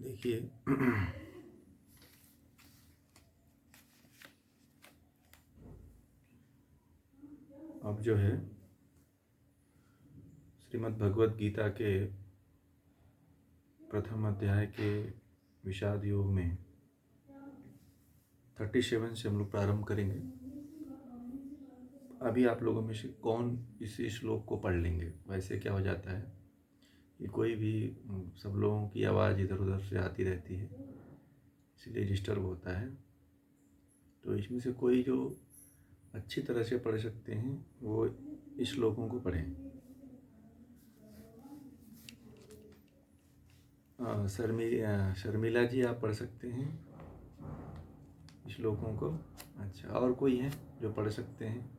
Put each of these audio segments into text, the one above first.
देखिए अब जो है श्रीमद् भगवत गीता के प्रथम अध्याय के विषाद योग में 37 से हम लोग प्रारंभ करेंगे। अभी आप लोगों में से कौन इस श्लोक को पढ़ लेंगे? वैसे क्या हो जाता है कि कोई भी सब लोगों की आवाज़ इधर उधर से आती रहती है, इसलिए डिस्टर्ब होता है। तो इसमें से कोई जो अच्छी तरह से पढ़ सकते हैं वो इस श्लोकों को पढ़ें। शर्मिला जी, आप पढ़ सकते हैं श्लोकों को। अच्छा, और कोई है जो पढ़ सकते हैं?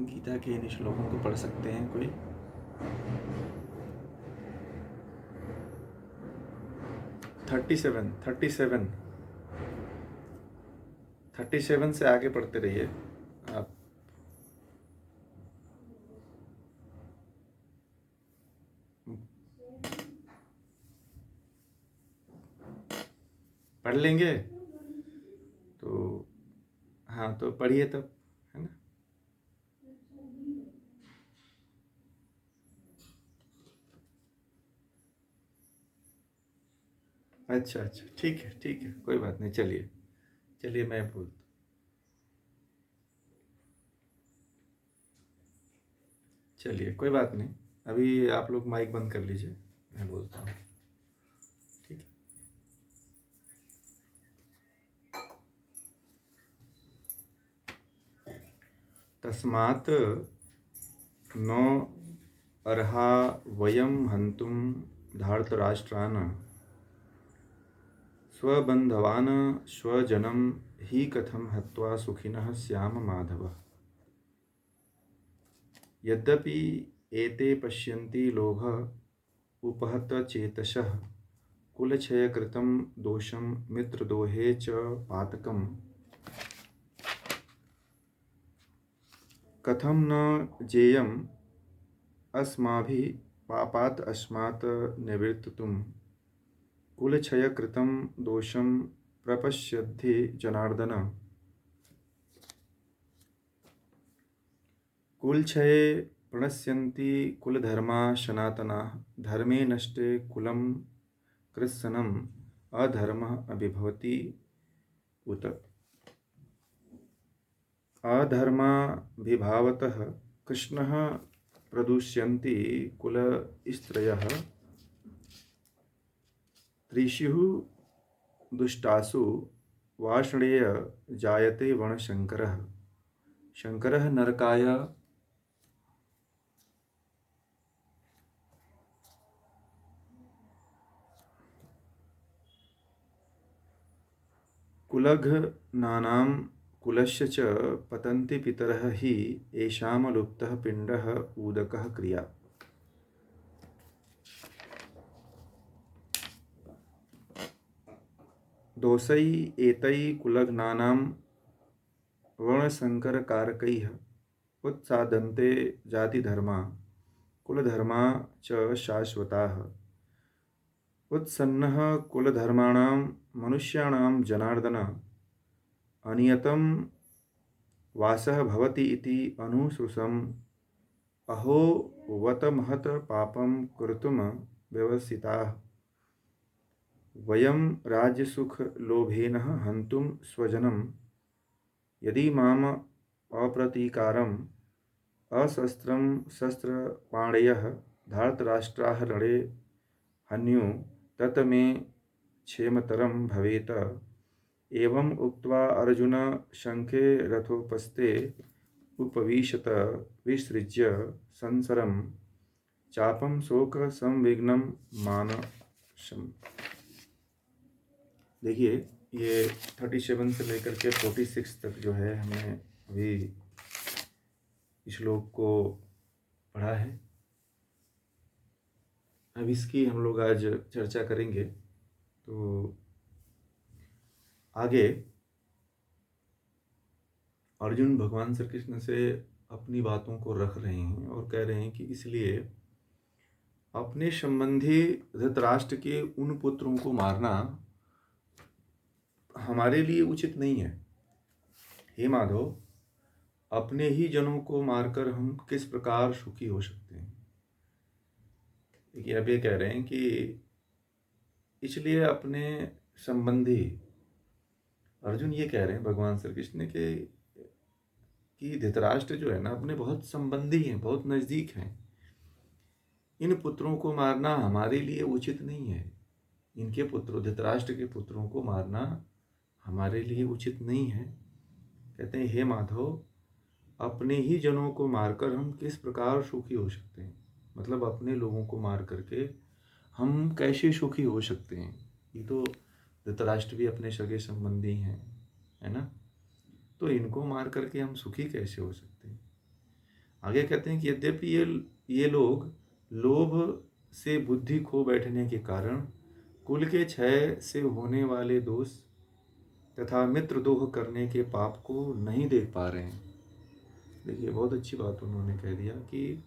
गीता के इन श्लोकों को पढ़ सकते हैं कोई? थर्टी सेवन से आगे पढ़ते रहिए आप। पढ़ लेंगे तो हाँ, तो पढ़िए तब, है ना। अच्छा अच्छा, ठीक है, कोई बात नहीं। चलिए मैं बोलता। चलिए कोई बात नहीं, अभी आप लोग माइक बंद कर लीजिए, मैं बोलता हूँ। ठीक है। तस्मात् न अर्हा वयं हन्तुं धार्तराष्ट्रान् स्वबन्धवान् स्वजनं हि कथं हत्वा सुखिनः स्याम माधव। यद्यपि एते पश्यन्ति लोभ उपहत चेतसः कुलक्षयकृतं दोषं मित्रद्रोहे च पातकम् कथं न जेयम् अस्माभिः पापात् अस्मात् निवर्तितुं कुलक्षयकृतं दोषं प्रपश्यद्धि जनार्दन। कुलक्षये प्रणश्यन्ति कुलधर्मा सनातनाः धर्मे नष्टे कुलं कृत्स्नम् अधर्मः अभिभवति उत। अधर्माभिभावतः कृष्णः प्रदुष्यन्ति कुलस्त्रयः त्रिषु दुष्टासु वार्ष्णेय जायते वर्णशंकरः शंकरः नरकाय कुलघ्नानां कुलस्य च पतन्ति पितरः हि येषां लुप्तः पिण्डः उदकः क्रिया। दोषै एतै कुलघ्नानां वर्णसंकरकारकैः उत्साद्यन्ते जातिधर्मा कुलधर्मा च शाश्वताः। उत्सन्नः कुलधर्माणां मनुष्याणां जनार्दन अनियतं वासः भवति इति अनुशुसम् अहो वत महत् पापं कर्तुं व्यवसिताः वयं राज्यसुखलोभेन हन्तुं स्वजनं यदि माम अप्रतीकारम् अशस्त्रं शस्त्रपाणयः धार्तराष्ट्राः रणे हन्युः तत् मे क्षेमतरं भवेत्। एवम् उक्त्वा अर्जुन शङ्खे रथोपस्थे उपविशत विसृज्य संसरं चापं शोकसंविघ्नं मानसम्। देखिए, ये 37 से लेकर के 46 तक जो है हमने अभी श्लोक को पढ़ा है। अब इसकी हम लोग आज चर्चा करेंगे। तो आगे अर्जुन भगवान श्री कृष्ण से अपनी बातों को रख रहे हैं और कह रहे हैं कि इसलिए अपने संबंधी धृतराष्ट्र के उन पुत्रों को मारना हमारे लिए उचित नहीं है। हे माधव, अपने ही जनों को मारकर हम किस प्रकार सुखी हो सकते हैं। देखिए, अब ये कह रहे हैं कि इसलिए अपने संबंधी, अर्जुन ये कह रहे हैं भगवान श्री कृष्ण कि धृतराष्ट्र जो है ना, अपने बहुत संबंधी हैं, बहुत नज़दीक हैं। इन पुत्रों को मारना हमारे लिए उचित नहीं है। इनके पुत्रों, धृतराष्ट्र के पुत्रों को मारना हमारे लिए उचित नहीं है। कहते हैं, हे माधव, अपने ही जनों को मारकर हम किस प्रकार सुखी हो सकते हैं। मतलब अपने लोगों को मार करके हम कैसे सुखी हो सकते हैं। ये तो धृतराष्ट्र भी अपने सगे संबंधी हैं, है ना। तो इनको मार करके हम सुखी कैसे हो सकते हैं। आगे कहते हैं कि यद्यपि ये लोग लोभ से बुद्धि खो बैठने के कारण कुल के क्षय से होने वाले दोष तथा मित्रद्रोह करने के पाप को नहीं देख पा रहे हैं। देखिए, बहुत अच्छी बात उन्होंने कह दिया कि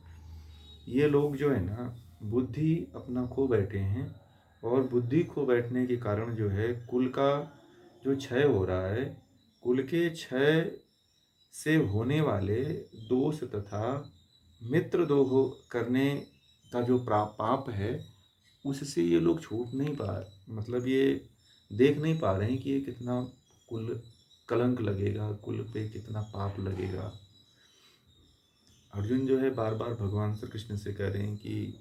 ये लोग जो है ना, बुद्धि अपना खो बैठे हैं, और बुद्धि खो बैठने के कारण जो है कुल का जो क्षय हो रहा है, कुल के क्षय से होने वाले दोष तथा मित्रद्रोह करने का जो पाप है, उससे ये लोग छूट नहीं पा रहे। मतलब ये देख नहीं पा रहे हैं कि ये कितना कुल कलंक लगेगा, कुल पे कितना पाप लगेगा। अर्जुन जो है बार बार भगवान श्री कृष्ण से कह रहे हैं कि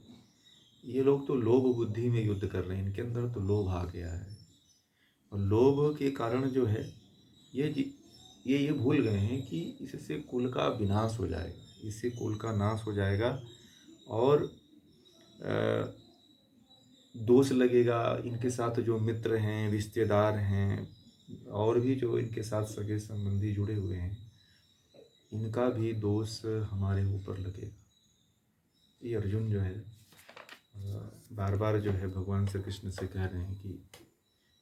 ये लोग तो लोभ बुद्धि में युद्ध कर रहे हैं, इनके अंदर तो लोभ आ गया है, और लोभ के कारण जो है ये भूल गए हैं कि इससे कुल का विनाश हो जाएगा, इससे कुल का नाश हो जाएगा, और दोष लगेगा। इनके साथ जो मित्र हैं, रिश्तेदार हैं, और भी जो इनके साथ सगे संबंधी जुड़े हुए हैं, इनका भी दोष हमारे ऊपर लगेगा। ये अर्जुन जो है बार बार जो है भगवान श्री कृष्ण से कह रहे हैं कि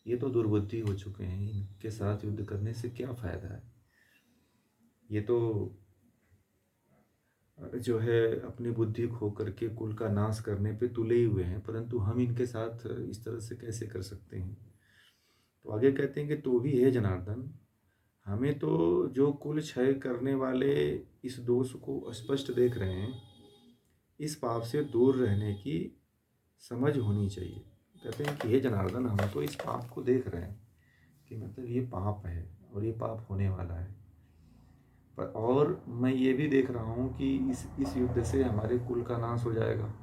ये तो दुर्बुद्धि हो चुके हैं, इनके साथ युद्ध करने से क्या फ़ायदा है। ये तो जो है अपनी बुद्धि खो करके कुल का नाश करने पे तुले ही हुए हैं, परंतु हम इनके साथ इस तरह से कैसे कर सकते हैं। तो आगे कहते हैं कि तो भी है जनार्दन, हमें तो जो कुल क्षय करने वाले इस दोष को स्पष्ट देख रहे हैं, इस पाप से दूर रहने की समझ होनी चाहिए। कहते हैं कि हे जनार्दन, हम तो इस पाप को देख रहे हैं कि मतलब ये पाप है और ये पाप होने वाला है, पर और मैं ये भी देख रहा हूँ कि इस युद्ध से हमारे कुल का नाश हो जाएगा।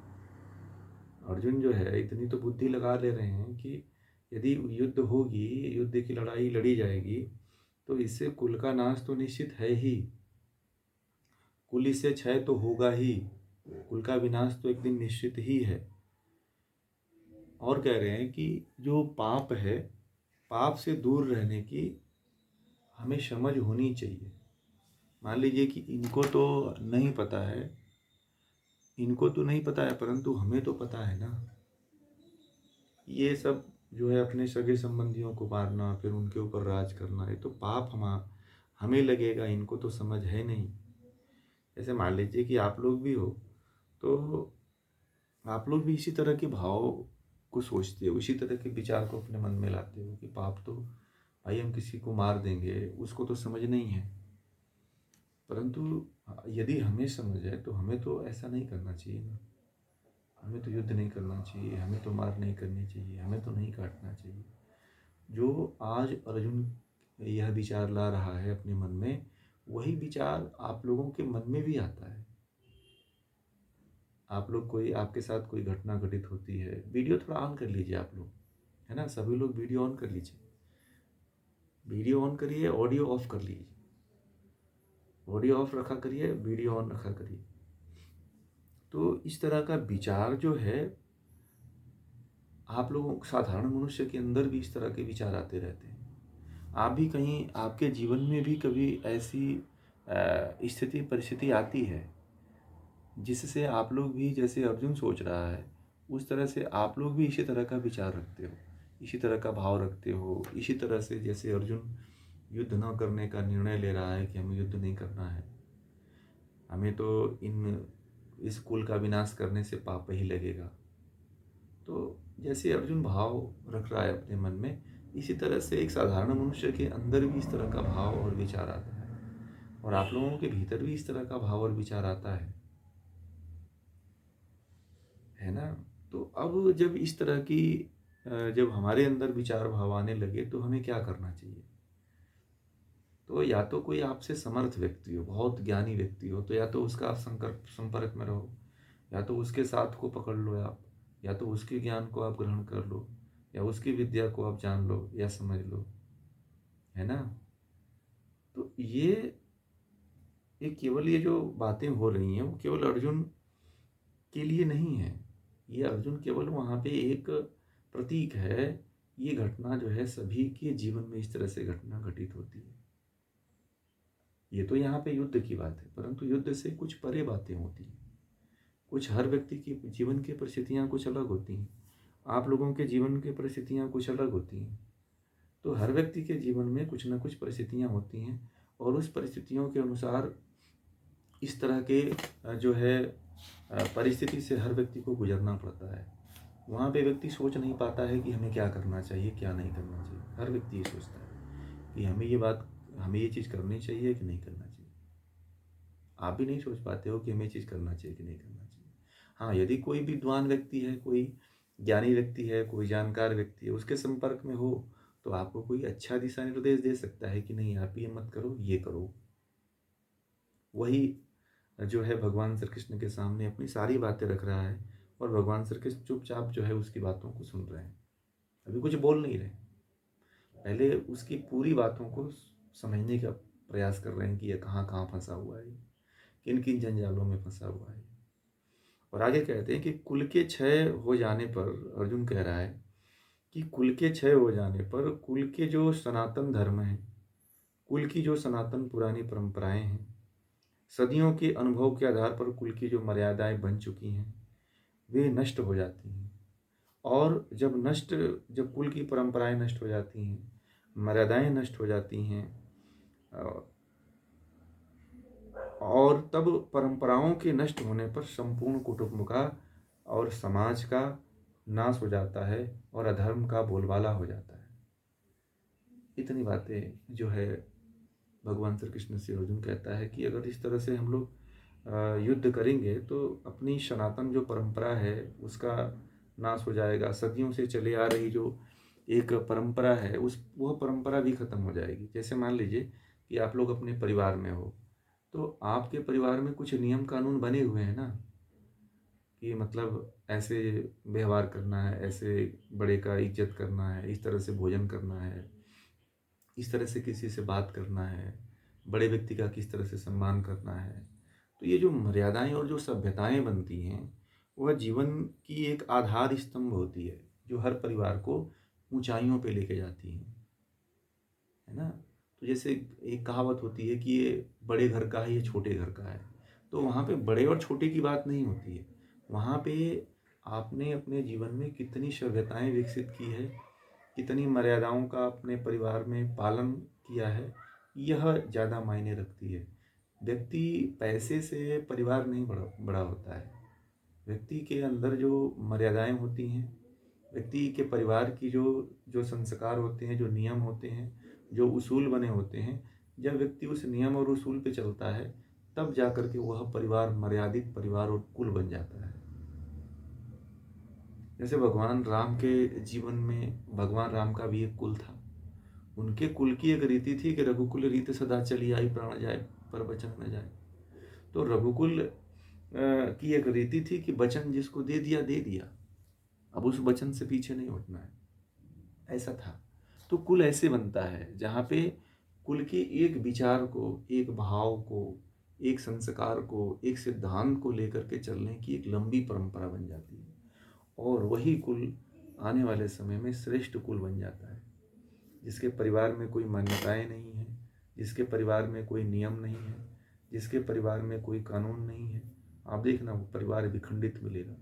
अर्जुन जो है इतनी तो बुद्धि लगा ले रहे हैं कि यदि युद्ध होगी, युद्ध की लड़ाई लड़ी जाएगी, तो इससे कुल का नाश तो निश्चित है ही, कुल इससे क्षय तो होगा ही, कुल का विनाश तो एक दिन निश्चित ही है। और कह रहे हैं कि जो पाप है, पाप से दूर रहने की हमें समझ होनी चाहिए। मान लीजिए कि इनको तो नहीं पता है, परंतु हमें तो पता है ना। ये सब जो है अपने सगे संबंधियों को मारना, फिर उनके ऊपर राज करना, ये तो पाप हमें लगेगा, इनको तो समझ है नहीं। ऐसे मान लीजिए कि आप लोग भी हो, तो आप लोग भी इसी तरह के भाव को सोचते हो, इसी तरह के विचार को अपने मन में लाते हो कि पाप तो भाई हम किसी को मार देंगे, उसको तो समझ नहीं है। परंतु यदि हमें समझ है तो हमें तो ऐसा नहीं करना चाहिए ना। हमें तो युद्ध नहीं करना चाहिए, हमें तो मार नहीं करनी चाहिए, हमें तो नहीं काटना चाहिए। जो आज अर्जुन यह विचार ला रहा है अपने मन में, वही विचार आप लोगों के मन में भी आता है। आप लोग आपके साथ कोई घटना घटित होती है, वीडियो थोड़ा ऑन कर लीजिए आप लोग, है ना। सभी लोग वीडियो ऑन कर लीजिए, वीडियो ऑन करिए, ऑडियो ऑफ कर लीजिए, ऑडियो ऑफ रखा करिए, वीडियो ऑन रखा करिए। तो इस तरह का विचार जो है, आप लोगों साधारण मनुष्य के अंदर भी इस तरह के विचार आते रहते हैं। आप भी कहीं, आपके जीवन में भी कभी ऐसी स्थिति परिस्थिति आती है जिससे आप लोग भी जैसे अर्जुन सोच रहा है, उस तरह से आप लोग भी इसी तरह का विचार रखते हो, इसी तरह का भाव रखते हो, इसी तरह से जैसे अर्जुन युद्ध न करने का निर्णय ले रहा है कि हमें युद्ध नहीं करना है, हमें तो इस कुल का विनाश करने से पाप ही लगेगा। तो जैसे अर्जुन भाव रख रहा है अपने मन में, इसी तरह से एक साधारण मनुष्य के अंदर भी इस तरह का भाव और विचार आता है, और आप लोगों के भीतर भी इस तरह का भाव और विचार आता है ना। तो अब जब इस तरह की जब हमारे अंदर विचार भाव आने लगे तो हमें क्या करना चाहिए? तो या तो कोई आपसे समर्थ व्यक्ति हो, बहुत ज्ञानी व्यक्ति हो, तो या तो उसका आप संपर्क में रहो, या तो उसके साथ को पकड़ लो आप, या तो उसके ज्ञान को आप ग्रहण कर लो, या उसकी विद्या को आप जान लो या समझ लो, है ना। तो ये केवल ये जो बातें हो रही हैं वो केवल अर्जुन के लिए नहीं है। ये अर्जुन केवल वहाँ पे एक प्रतीक है। ये घटना जो है सभी के जीवन में इस तरह से घटना घटित होती है। ये तो यहाँ पे युद्ध की बात है, परंतु युद्ध से कुछ परे बातें होती हैं। कुछ हर व्यक्ति की जीवन की परिस्थितियाँ कुछ अलग होती हैं। आप लोगों के जीवन की परिस्थितियाँ कुछ अलग होती हैं। तो हर व्यक्ति के जीवन में कुछ ना कुछ परिस्थितियाँ होती हैं, और उस परिस्थितियों के अनुसार इस तरह के जो है परिस्थिति से हर व्यक्ति को गुजरना पड़ता है। वहाँ पे व्यक्ति सोच नहीं पाता है कि हमें क्या करना चाहिए, क्या नहीं करना चाहिए। हर व्यक्ति ये सोचता है कि हमें ये चीज़ करनी चाहिए कि नहीं करना चाहिए। आप भी नहीं सोच पाते हो कि हमें ये चीज़ करना चाहिए कि नहीं करना चाहिए। हाँ, यदि कोई विद्वान व्यक्ति है, कोई ज्ञानी व्यक्ति है, कोई जानकार व्यक्ति है, उसके संपर्क में हो, तो आपको कोई अच्छा दिशा निर्देश दे सकता है कि नहीं आप ये मत करो, ये करो। वही जो है भगवान श्री कृष्ण के सामने अपनी सारी बातें रख रहा है, और भगवान श्री कृष्ण चुपचाप जो है उसकी बातों को सुन रहे हैं, अभी कुछ बोल नहीं रहे। पहले उसकी पूरी बातों को समझने का प्रयास कर रहे हैं कि यह कहाँ कहाँ फंसा हुआ है, किन किन जंजालों में फंसा हुआ है। और आगे कहते हैं कि कुल के क्षय हो जाने पर, अर्जुन कह रहा है कि कुल के क्षय हो जाने पर कुल के जो सनातन धर्म है, कुल की जो सनातन पुरानी परंपराएं हैं, सदियों के अनुभव के आधार पर कुल की जो मर्यादाएं बन चुकी हैं, वे नष्ट हो जाती हैं। और जब कुल की परंपराएं नष्ट हो जाती हैं, मर्यादाएं नष्ट हो जाती हैं, और तब परंपराओं के नष्ट होने पर संपूर्ण कुटुंब का और समाज का नाश हो जाता है, और अधर्म का बोलबाला हो जाता है। इतनी बातें जो है भगवान श्री कृष्ण से अर्जुन कहता है कि अगर इस तरह से हम लोग युद्ध करेंगे तो अपनी सनातन जो परंपरा है उसका नाश हो जाएगा। सदियों से चले आ रही जो एक परंपरा है वह परंपरा भी खत्म हो जाएगी। जैसे मान लीजिए कि आप लोग अपने परिवार में हो, तो आपके परिवार में कुछ नियम कानून बने हुए हैं ना, कि मतलब ऐसे व्यवहार करना है, ऐसे बड़े का इज्जत करना है, इस तरह से भोजन करना है, इस तरह से किसी से बात करना है, बड़े व्यक्ति का किस तरह से सम्मान करना है। तो ये जो मर्यादाएं और जो सभ्यताएं बनती हैं वह जीवन की एक आधार स्तंभ होती है, जो हर परिवार को ऊंचाइयों पे लेके जाती है ना। तो जैसे एक कहावत होती है कि ये बड़े घर का है, ये छोटे घर का है। तो वहाँ पे बड़े और छोटे की बात नहीं होती है। वहाँ पे आपने अपने जीवन में कितनी सभ्यताएं विकसित की है, कितनी मर्यादाओं का अपने परिवार में पालन किया है, यह ज़्यादा मायने रखती है। व्यक्ति पैसे से परिवार नहीं बड़ा होता है। व्यक्ति के अंदर जो मर्यादाएं होती हैं, व्यक्ति के परिवार की जो जो संस्कार होते हैं, जो नियम होते हैं, जो उसूल बने होते हैं, जब व्यक्ति उस नियम और उसूल पे चलता है तब जाकर के वह परिवार मर्यादित परिवार और कुल बन जाता है। जैसे भगवान राम के जीवन में भगवान राम का भी एक कुल था। उनके कुल की एक रीति थी कि रघुकुल रीति सदा चली आई, प्राण जाए पर वचन न जाए। तो रघुकुल की एक रीति थी कि वचन जिसको दे दिया दे दिया, अब उस वचन से पीछे नहीं हटना है, ऐसा था। तो कुल ऐसे बनता है जहाँ पे कुल के एक विचार को, एक भाव को, एक संस्कार को, एक सिद्धांत को लेकर के चलने की एक लंबी परंपरा बन जाती है, और वही कुल आने वाले समय में श्रेष्ठ कुल बन जाता है, जिसके परिवार में कोई मान्यताएं नहीं है, जिसके परिवार में कोई नियम नहीं है, जिसके परिवार में कोई कानून नहीं है। आप देखना वो परिवार विखंडित मिलेगा,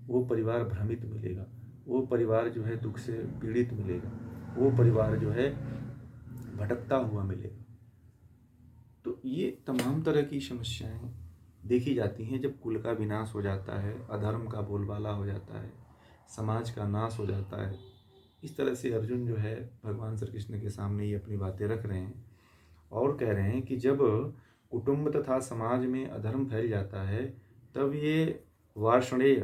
वो परिवार भ्रमित मिलेगा, वो परिवार जो है दुख से पीड़ित मिलेगा, वो परिवार जो है भटकता हुआ मिलेगा। तो ये तमाम तरह की समस्याएं देखी जाती हैं जब कुल का विनाश हो जाता है, अधर्म का बोलबाला हो जाता है, समाज का नाश हो जाता है। इस तरह से अर्जुन जो है भगवान श्री कृष्ण के सामने ये अपनी बातें रख रहे हैं और कह रहे हैं कि जब कुटुंब तथा समाज में अधर्म फैल जाता है तब ये वार्ष्णेय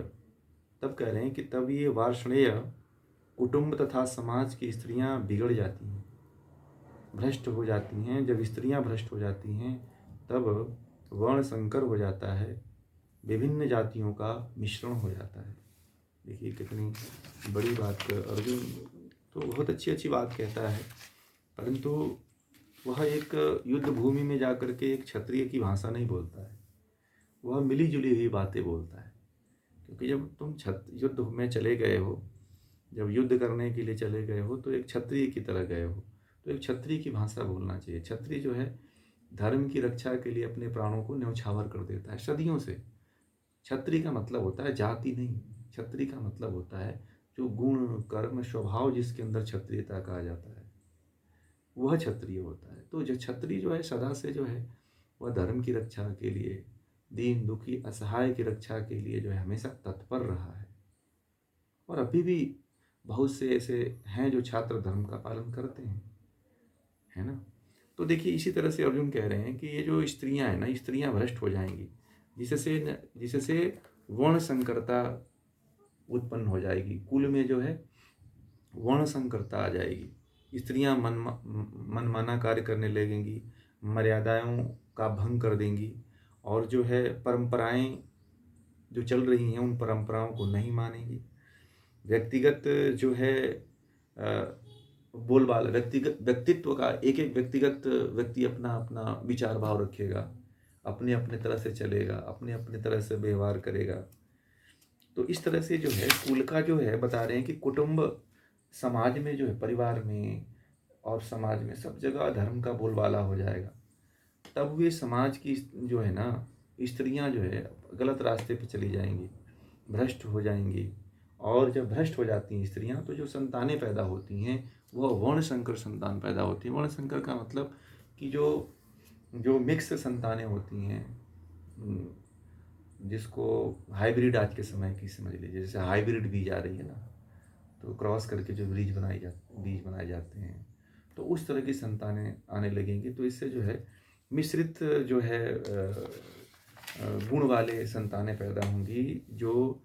तब कह रहे हैं कि तब ये वार्ष्णेय कुटुंब तथा समाज की स्त्रियां बिगड़ जाती हैं, भ्रष्ट हो जाती हैं। जब स्त्रियां भ्रष्ट हो जाती हैं तब वर्ण संकर हो जाता है, विभिन्न जातियों का मिश्रण हो जाता है। देखिए कितनी बड़ी बात अर्जुन तो बहुत अच्छी अच्छी बात कहता है, परंतु वह एक युद्ध भूमि में जाकर के एक क्षत्रिय की भाषा नहीं बोलता है, वह मिली जुली हुई बातें बोलता है। क्योंकि जब तुम युद्ध में चले गए हो, जब युद्ध करने के लिए चले गए हो तो एक क्षत्रिय की तरह गए हो, तो एक क्षत्रिय की भाषा बोलना चाहिए। क्षत्रिय जो है धर्म की रक्षा के लिए अपने प्राणों को न्यौछावर कर देता है सदियों से। क्षत्रिय का मतलब होता है जाति नहीं, क्षत्रिय का मतलब होता है जो गुण कर्म स्वभाव जिसके अंदर क्षत्रियता कहा जाता है, वह क्षत्रिय होता है। तो जो क्षत्रिय जो है सदा से जो है वह धर्म की रक्षा के लिए, दीन दुखी असहाय की रक्षा के लिए जो है हमेशा तत्पर रहा है। और अभी भी बहुत से ऐसे हैं जो छात्र धर्म का पालन करते हैं, है ना। तो देखिए इसी तरह से अर्जुन कह रहे हैं कि ये जो स्त्रियां हैं ना, स्त्रियां भ्रष्ट हो जाएंगी, जिससे वर्ण संकरता उत्पन्न हो जाएगी, कुल में जो है वर्ण संकरता आ जाएगी। स्त्रियां मनमाना कार्य करने लगेंगी, मर्यादाओं का भंग कर देंगी और जो है परंपराएं जो चल रही हैं उन परंपराओं को नहीं मानेंगी। व्यक्तिगत जो है बोलबाला व्यक्तित्व का एक एक व्यक्तिगत व्यक्ति अपना अपना विचार भाव रखेगा, अपने अपने तरह से चलेगा, अपने अपने तरह से व्यवहार करेगा। तो इस तरह से जो है कुल का जो है बता रहे हैं कि कुटुंब समाज में जो है, परिवार में और समाज में सब जगह धर्म का बोलबाला हो जाएगा। तब वे समाज की जो है ना स्त्रियां जो है गलत रास्ते पे चली जाएंगी, भ्रष्ट हो जाएंगी। और जब भ्रष्ट हो जाती हैं स्त्रियां तो जो संतानें पैदा होती हैं वह वर्ण संकर संतान पैदा होती हैं। वर्ण संकर का मतलब कि जो जो मिक्स संतानें होती हैं, जिसको हाइब्रिड आज के समय की समझ लीजिए, जैसे हाइब्रिड बीज आ रही है ना, तो क्रॉस करके जो बीज बनाए जाते हैं, तो उस तरह की संतानें आने लगेंगी। तो इससे जो है मिश्रित जो है गुण वाले संतानें पैदा होंगी, जो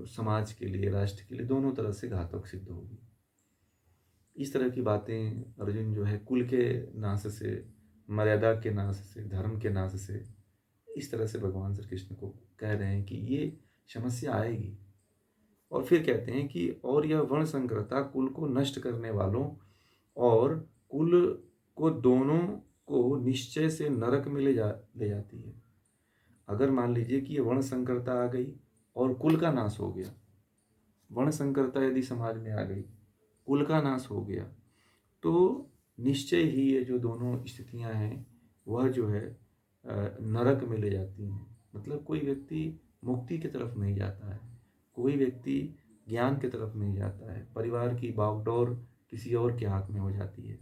समाज के लिए, राष्ट्र के लिए दोनों तरह से घातक सिद्ध होगी। इस तरह की बातें अर्जुन जो है कुल के नाश से, मर्यादा के नाश से, धर्म के नाश से, इस तरह से भगवान श्री कृष्ण को कह रहे हैं कि ये समस्या आएगी। और फिर कहते हैं कि और यह वर्ण संकरता कुल को नष्ट करने वालों और कुल को दोनों को निश्चय से नरक में ले जाती है। अगर मान लीजिए कि ये वर्ण संकरता आ गई और कुल का नाश हो गया, वर्ण संकरता यदि समाज में आ गई, कुल का नाश हो गया, तो निश्चय ही ये जो दोनों स्थितियां हैं वह जो है नरक में ले जाती हैं। मतलब कोई व्यक्ति मुक्ति की तरफ नहीं जाता है, कोई व्यक्ति ज्ञान की तरफ नहीं जाता है, परिवार की बागडोर किसी और के हाथ में हो जाती है।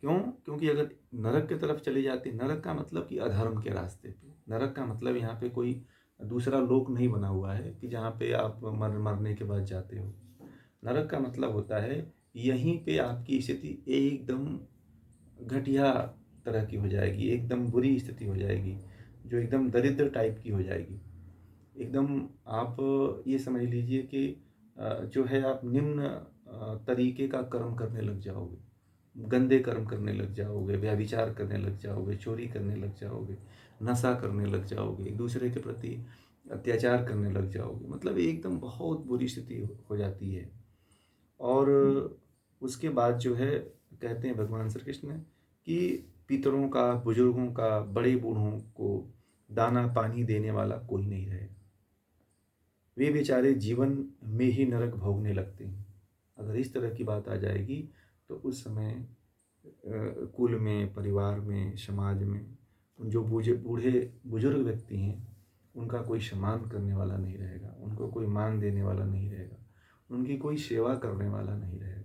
क्यों? क्योंकि अगर नरक की तरफ चली जाती, नरक का मतलब कि अधर्म के रास्ते पे, नरक का मतलब यहाँ पे कोई दूसरा लोक नहीं बना हुआ है कि जहाँ पे आप मरने के बाद जाते हो। नरक का मतलब होता है यहीं पे आपकी स्थिति एकदम घटिया तरह की हो जाएगी, एकदम बुरी स्थिति हो जाएगी, जो एकदम दरिद्र टाइप की हो जाएगी। एकदम आप ये समझ लीजिए कि जो है आप निम्न तरीके का कर्म करने लग जाओगे, गंदे कर्म करने लग जाओगे, व्यभिचार करने लग जाओगे, चोरी करने लग जाओगे, नशा करने लग जाओगे, एक दूसरे के प्रति अत्याचार करने लग जाओगे। मतलब एकदम बहुत बुरी स्थिति हो जाती है। और उसके बाद जो है कहते हैं भगवान श्री कृष्ण कि पितरों का, बुजुर्गों का, बड़े बूढ़ों को दाना पानी देने वाला कोई नहीं रहेगा। वे बेचारे जीवन में ही नरक भोगने लगते हैं। अगर इस तरह की बात आ जाएगी तो उस समय कुल में, परिवार में, समाज में जो बूढ़े बुजुर्ग व्यक्ति हैं उनका कोई सम्मान करने वाला नहीं रहेगा, उनको कोई मान देने वाला नहीं रहेगा, उनकी कोई सेवा करने वाला नहीं रहेगा।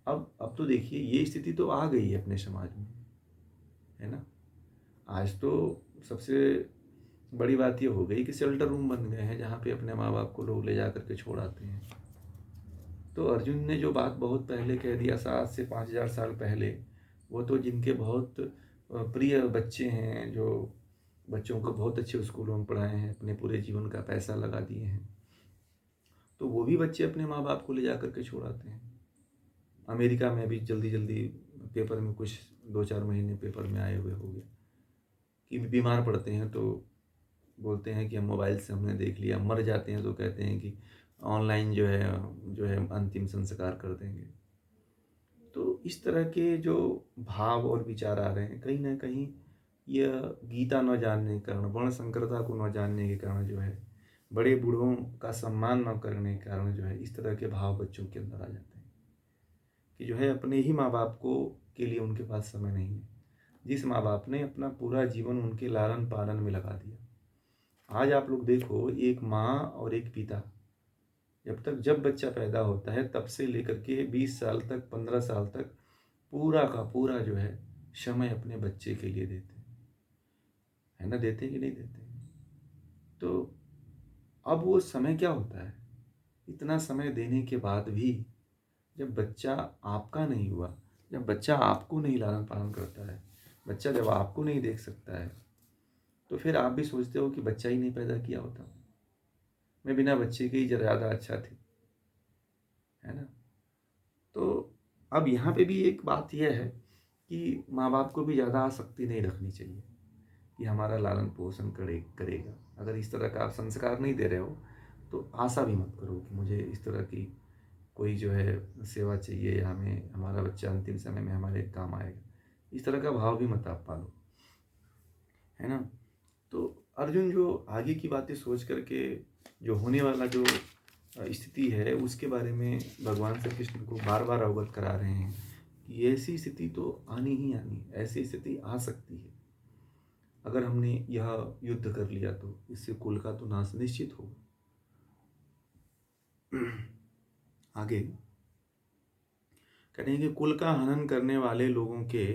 अब तो देखिए ये स्थिति तो आ गई है अपने समाज में, है ना। आज तो सबसे बड़ी बात ये हो गई कि शेल्टर रूम बन गए हैं जहाँ पे अपने माँ बाप को लोग ले जा करके छोड़ आते हैं। तो अर्जुन ने जो बात बहुत पहले कह दिया, 7 से 5 हज़ार साल पहले, वो तो जिनके बहुत प्रिय बच्चे हैं, जो बच्चों को बहुत अच्छे स्कूलों में पढ़ाए हैं, अपने पूरे जीवन का पैसा लगा दिए हैं, तो वो भी बच्चे अपने माँ बाप को ले जा करके छोड़ आते हैं। अमेरिका में अभी जल्दी जल्दी पेपर में कुछ 2-4 महीने पेपर में आए हुए हो गए कि बीमार पड़ते हैं तो बोलते हैं कि हम मोबाइल से हमने देख लिया, मर जाते हैं तो कहते हैं कि ऑनलाइन जो है अंतिम संस्कार कर देंगे। तो इस तरह के जो भाव और विचार आ रहे हैं, कहीं ना कहीं यह गीता न जानने के कारण, वर्ण संकरता को न जानने के कारण जो है, बड़े बूढ़ों का सम्मान न करने के कारण जो है, इस तरह के भाव बच्चों के अंदर आ जाते हैं कि जो है अपने ही माँ बाप को के लिए उनके पास समय नहीं है, जिस माँ बाप ने अपना पूरा जीवन उनके लालन पालन में लगा दिया। आज आप लोग देखो, एक माँ और एक पिता जब बच्चा पैदा होता है तब से लेकर के 20 साल तक, 15 साल तक पूरा का पूरा जो है समय अपने बच्चे के लिए देते हैं, है ना? देते हैं कि नहीं देते हैं? तो अब वो समय क्या होता है, इतना समय देने के बाद भी जब बच्चा आपका नहीं हुआ, जब बच्चा आपको नहीं लालन पालन करता है, बच्चा जब आपको नहीं देख सकता है, तो फिर आप भी सोचते हो कि बच्चा ही नहीं पैदा किया होता, मैं बिना बच्चे के ही ज़्यादा अच्छा थी, है ना? तो अब यहाँ पे भी एक बात यह है कि माँ बाप को भी ज़्यादा आसक्ति नहीं रखनी चाहिए कि हमारा लालन पोषण करेगा। अगर इस तरह का आप संस्कार नहीं दे रहे हो तो आशा भी मत करो कि मुझे इस तरह की कोई जो है सेवा चाहिए, या हमें हमारा बच्चा अंतिम समय में हमारे काम आएगा। इस तरह का भाव भी मत आप पालो, है ना? तो अर्जुन जो आगे की बातें सोच करके जो होने वाला जो स्थिति है उसके बारे में भगवान श्री कृष्ण को बार बार अवगत करा रहे हैं कि ऐसी स्थिति तो आनी ही आनी, ऐसी स्थिति आ सकती है। अगर हमने यह युद्ध कर लिया तो इससे कुल का तो नाश निश्चित होगा। आगे कहेंगे, कुल का हनन करने वाले लोगों के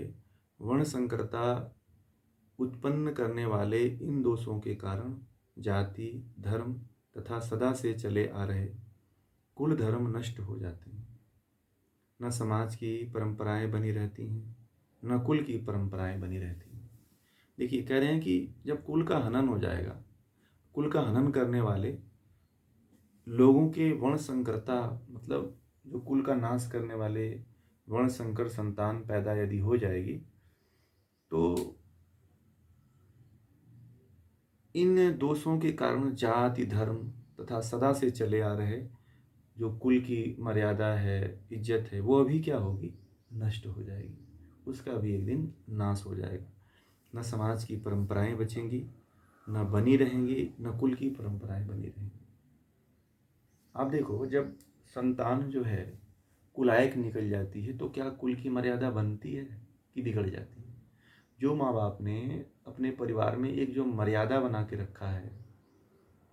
वर्ण संकरता उत्पन्न करने वाले इन दोषों के कारण जाति, धर्म तथा सदा से चले आ रहे कुल धर्म नष्ट हो जाते हैं। न समाज की परंपराएं बनी रहती हैं, न कुल की परंपराएं बनी रहती हैं। देखिए, कह रहे हैं कि जब कुल का हनन हो जाएगा, कुल का हनन करने वाले लोगों के वर्ण संकरता, मतलब जो कुल का नाश करने वाले वर्ण संकर संतान पैदा यदि हो जाएगी, तो इन दोषों के कारण जाति, धर्म तथा सदा से चले आ रहे जो कुल की मर्यादा है, इज्जत है, वो अभी क्या होगी, नष्ट हो जाएगी। उसका भी एक दिन नाश हो जाएगा। न समाज की परंपराएं बचेंगी, न बनी रहेंगी, न कुल की परंपराएं बनी रहेंगी। आप देखो, जब संतान जो है कुलायक निकल जाती है तो क्या कुल की मर्यादा बनती है कि बिगड़ जाती है? जो माँ बाप ने अपने परिवार में एक जो मर्यादा बना के रखा है,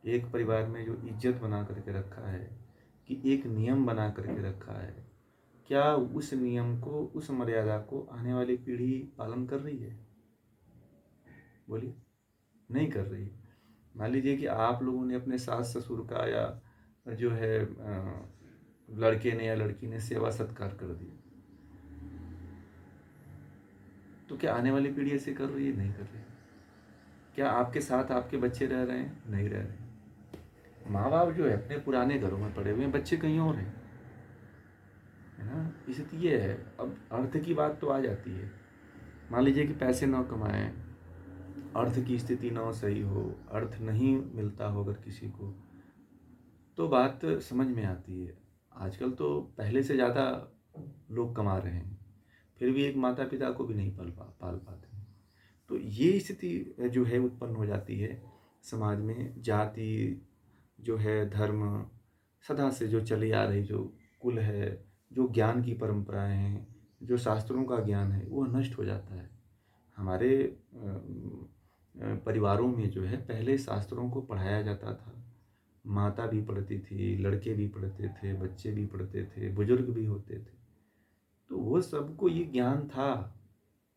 एक परिवार में जो इज्जत बना करके रखा है, कि एक नियम बना करके रखा है, क्या उस नियम को, उस मर्यादा को आने वाली पीढ़ी पालन कर रही है? बोलिए, नहीं कर रही। मान लीजिए कि आप लोगों ने अपने सास ससुर का, या जो है लड़के ने या लड़की ने सेवा सत्कार कर दिया, तो क्या आने वाली पीढ़ी ऐसे कर रही है? नहीं कर रही। क्या आपके साथ आपके बच्चे रह रहे हैं? नहीं रह रहे। माँ बाप जो है अपने पुराने घरों में पड़े हुए हैं, बच्चे कहीं और हैं, है ना? इसलिए ये है। अब अर्थ की बात तो आ जाती है। मान लीजिए कि पैसे न कमाएं, अर्थ की स्थिति न सही हो, अर्थ नहीं मिलता हो अगर किसी को, तो बात समझ में आती है। आजकल तो पहले से ज़्यादा लोग कमा रहे हैं, फिर भी एक माता पिता को भी नहीं पाल पाते हैं। तो ये स्थिति जो है उत्पन्न हो जाती है समाज में। जाति जो है, धर्म सदा से जो चली आ रही जो कुल है, जो ज्ञान की परंपराएं हैं, जो शास्त्रों का ज्ञान है, वो नष्ट हो जाता है। हमारे परिवारों में जो है पहले शास्त्रों को पढ़ाया जाता था। माता भी पढ़ती थी, लड़के भी पढ़ते थे, बच्चे भी पढ़ते थे, बुजुर्ग भी होते थे। तो वो सबको ये ज्ञान था,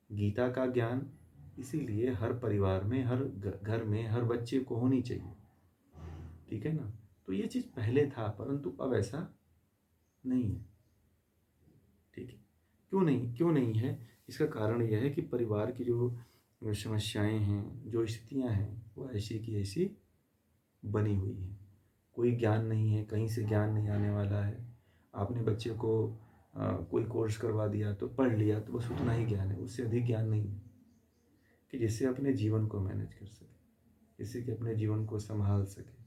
गीता का ज्ञान, इसीलिए हर परिवार में, हर घर में, हर बच्चे को होनी चाहिए। ठीक है ना? तो ये चीज़ पहले था, परंतु अब ऐसा नहीं है। ठीक है? क्यों नहीं है? इसका कारण यह है कि परिवार की जो समस्याएं हैं, जो स्थितियां हैं, वो ऐसी की ऐसी बनी हुई हैं। कोई ज्ञान नहीं है, कहीं से ज्ञान नहीं आने वाला है। आपने बच्चे को कोई कोर्स करवा दिया तो पढ़ लिया, तो बस उतना ही ज्ञान है, उससे अधिक ज्ञान नहीं है कि जिससे अपने जीवन को मैनेज कर सके, जिससे कि अपने जीवन को संभाल सके,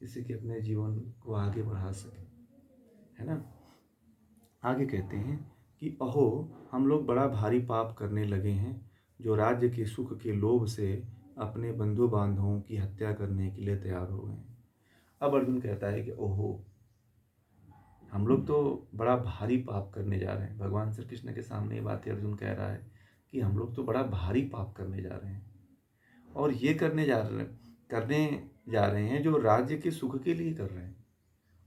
जिससे कि अपने जीवन को आगे बढ़ा सके, है ना? आगे कहते हैं कि अहो, हम लोग बड़ा भारी पाप करने लगे हैं, जो राज्य के सुख के लोभ से अपने बंधु बांधवों की हत्या करने के लिए तैयार हो गए हैं। अब अर्जुन कहता है कि ओहो, हम लोग तो बड़ा भारी पाप करने जा रहे हैं। भगवान श्री कृष्ण के सामने ये बातें अर्जुन कह रहा है कि हम लोग तो बड़ा भारी पाप करने जा रहे हैं, और ये करने जा रहे हैं जो राज्य के सुख के लिए कर रहे हैं।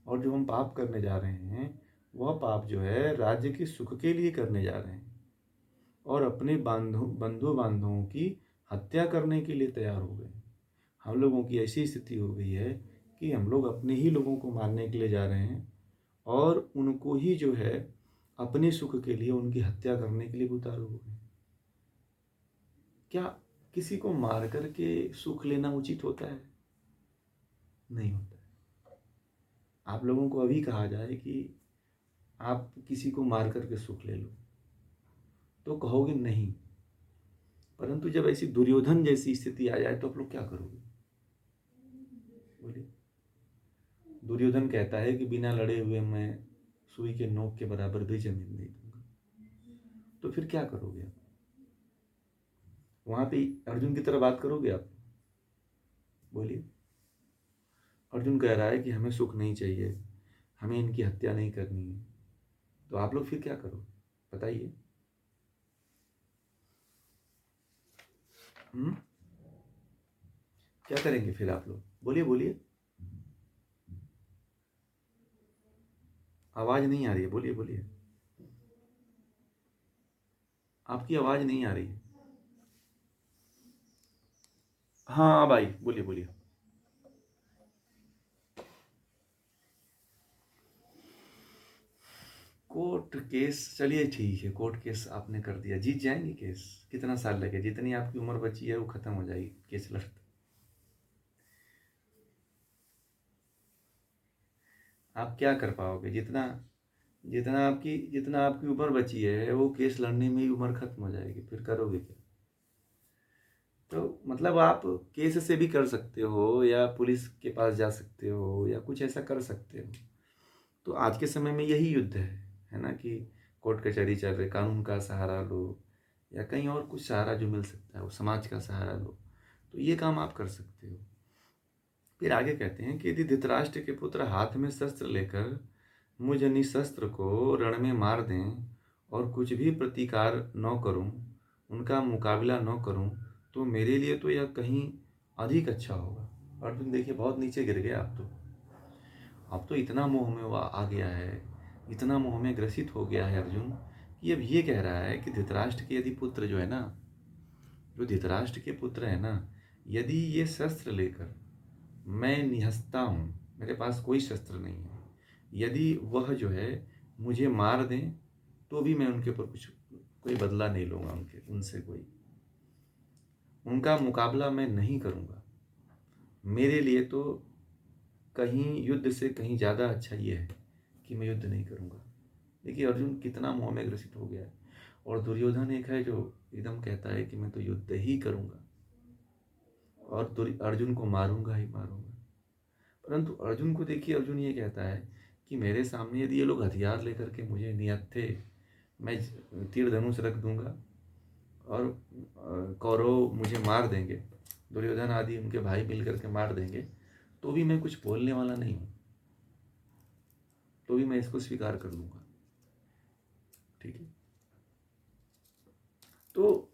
और जो हम पाप करने जा रहे हैं, वह पाप जो है राज्य के सुख के लिए करने जा रहे हैं, और अपने बंधु बांधवों की हत्या करने के लिए तैयार हो गए। हम लोगों की ऐसी स्थिति हो गई है कि हम लोग अपने ही लोगों को मारने के लिए जा रहे हैं, और उनको ही जो है अपने सुख के लिए उनकी हत्या करने के लिए उतारू हो गए। क्या किसी को मार करके सुख लेना उचित होता है? नहीं होता है। आप लोगों को अभी कहा जाए कि आप किसी को मार करके सुख ले लो, तो कहोगे नहीं। परंतु जब ऐसी दुर्योधन जैसी स्थिति आ जाए तो आप लोग क्या करोगे? बोलिए। दुर्योधन कहता है कि बिना लड़े हुए मैं सुई के नोक के बराबर भी जमीन नहीं दूंगा। तो फिर क्या करोगे आप? वहां पे अर्जुन की तरह बात करोगे आप? बोलिए। अर्जुन कह रहा है कि हमें सुख नहीं चाहिए, हमें इनकी हत्या नहीं करनी है, तो आप लोग फिर क्या करो? बताइए। क्या करेंगे फिर आप लोग? बोलिए बोलिए। आवाज नहीं आ रही है, बोलिए बोलिए। आपकी आवाज नहीं आ रही है। हाँ अब आई, बोलिए बोलिए। कोर्ट केस, चलिए ठीक है, कोर्ट केस आपने कर दिया, जीत जाएंगे केस। कितना साल लगे? जितनी आपकी उम्र बची है वो खत्म हो जाएगी केस लड़ते। आप क्या कर पाओगे? जितना जितना आपकी उम्र बची है वो केस लड़ने में ही उम्र खत्म हो जाएगी, फिर करोगे क्या? तो मतलब आप केस से भी कर सकते हो, या पुलिस के पास जा सकते हो, या कुछ ऐसा कर सकते हो। तो आज के समय में यही युद्ध है ना, कि कोर्ट कचहरी चल रहे, कानून का सहारा लो, या कहीं और कुछ सहारा जो मिल सकता है वो समाज का सहारा लो। तो ये काम आप कर सकते हो। फिर आगे कहते हैं कि यदि धृतराष्ट्र के पुत्र हाथ में शस्त्र लेकर मुझ निशस्त्र को रण में मार दें, और कुछ भी प्रतिकार न करूं, उनका मुकाबला न करूं, तो मेरे लिए तो यह कहीं अधिक अच्छा होगा। अर्जुन देखिए बहुत नीचे गिर गया आप तो। अब तो इतना मोह में वो आ गया है, इतना मोह में ग्रसित हो गया है अर्जुन, कि अब ये कह रहा है कि धृतराष्ट्र के यदि पुत्र जो है ना, जो धृतराष्ट्र के पुत्र है ना, यदि ये शस्त्र लेकर, मैं निहस्ता हूँ, मेरे पास कोई शस्त्र नहीं है, यदि वह जो है मुझे मार दें, तो भी मैं उनके ऊपर कुछ कोई बदला नहीं लूँगा, उनसे कोई उनका मुकाबला मैं नहीं करूँगा। मेरे लिए तो कहीं युद्ध से कहीं ज़्यादा अच्छा ये है कि मैं युद्ध नहीं करूँगा। देखिए अर्जुन कितना मोह में ग्रसित हो गया है। और दुर्योधन एक है जो एकदम कहता है कि मैं तो युद्ध ही करूँगा, और अर्जुन को मारूंगा ही मारूंगा। परंतु अर्जुन को देखिए, अर्जुन ये कहता है कि मेरे सामने यदि ये लोग हथियार लेकर के मुझे निहत्थे, मैं तीर धनुष रख दूंगा, और कौरव मुझे मार देंगे, दुर्योधन आदि उनके भाई मिल करके मार देंगे, तो भी मैं कुछ बोलने वाला नहीं हूँ, तो भी मैं इसको स्वीकार कर लूँगा। ठीक है? तो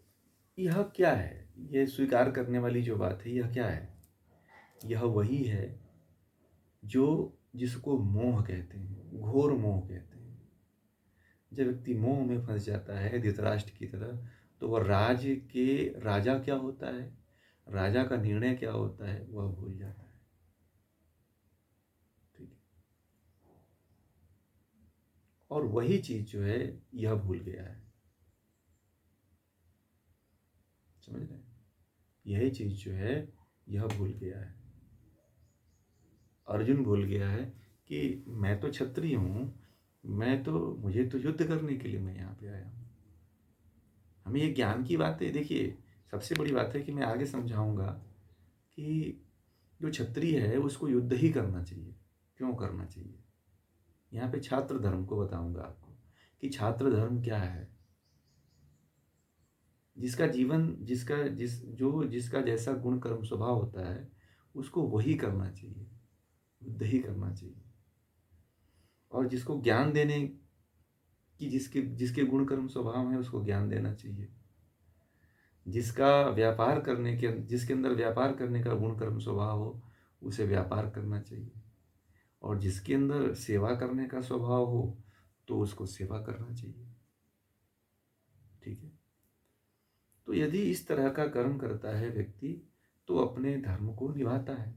यह क्या है? ये स्वीकार करने वाली जो बात है, यह क्या है? यह वही है जो जिसको मोह कहते हैं, घोर मोह कहते हैं। जब व्यक्ति मोह में फंस जाता है धृतराष्ट्र की तरह, तो वह राजा क्या होता है, राजा का निर्णय क्या होता है, वह भूल जाता है। ठीक है। और वही चीज जो है यह भूल गया है। समझ रहे हैं? यही चीज जो है यह भूल गया है। अर्जुन भूल गया है कि मैं तो क्षत्रिय हूं, मुझे तो युद्ध करने के लिए मैं यहाँ पे आया हूँ। हमें ये ज्ञान की बात है। देखिए, सबसे बड़ी बात है कि मैं आगे समझाऊंगा कि जो क्षत्रिय है उसको युद्ध ही करना चाहिए। क्यों करना चाहिए? यहाँ पे छात्र धर्म को बताऊंगा आपको कि छात्र धर्म क्या है। जिसका जीवन जिसका जैसा गुण कर्म स्वभाव होता है उसको वही करना चाहिए, युद्ध ही करना चाहिए। और जिसको ज्ञान देने की जिसके जिसके गुण कर्म स्वभाव है उसको ज्ञान देना चाहिए। जिसके अंदर व्यापार करने का गुण कर्म स्वभाव हो उसे व्यापार करना चाहिए। और जिसके अंदर सेवा करने का स्वभाव हो तो उसको सेवा करना चाहिए। ठीक है। तो यदि इस तरह का कर्म करता है व्यक्ति तो अपने धर्म को निभाता है।